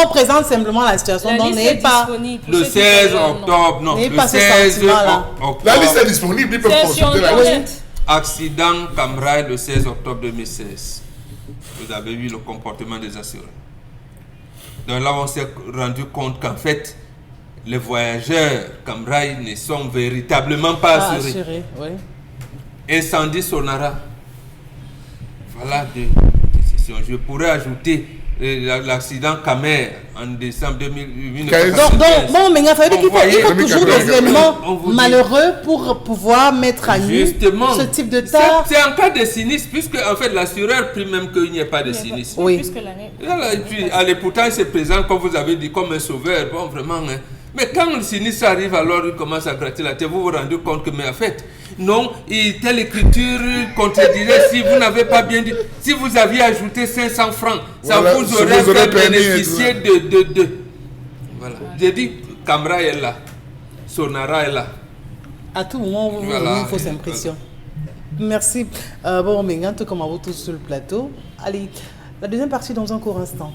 on présente simplement la situation. La Donc, liste n'ayez est pas. disponible pour Le ceux qui 16 veulent, non. octobre, non, N'ayez le pas ce 16 sentiment-là. octobre. La liste est disponible, ils peuvent C'est sur consulter la liste. Internet. Accident Camrail le 16 octobre 2016. Vous avez vu le comportement des assureurs. Donc là, on s'est rendu compte qu'en fait, les voyageurs Camrail ne sont véritablement pas assurés. Assuré, oui. Incendie Sonara. Voilà deux décisions. Je pourrais ajouter l'accident Camer en décembre 2008. Donc, mais il faut toujours des éléments on vous dit- malheureux pour pouvoir mettre à nu Justement, ce type de tort. c'est en cas de sinistre, puisque en fait l'assureur prie même qu'il n'y ait pas de sinistre. Oui. Puisque l'année. Et puis, allez, pourtant, il se présente, comme vous avez dit, comme un sauveur. Bon, vraiment. Hein. Mais quand le sinistre arrive, alors il commence à gratter la tête. Vous vous rendez compte que, mais en fait, non, telle écriture contredirait si vous n'avez pas bien dit. Si vous aviez ajouté 500 francs, ça Voilà, vous ça aurait vous aurait fait permis bénéficier de. Voilà. J'ai dit, Camra est là. Sonara est là. À tout moment, vous avez Voilà. une fausse impression. Merci. Bon, mais tout comme à vous tous sur le plateau. Allez, la deuxième partie dans un court instant.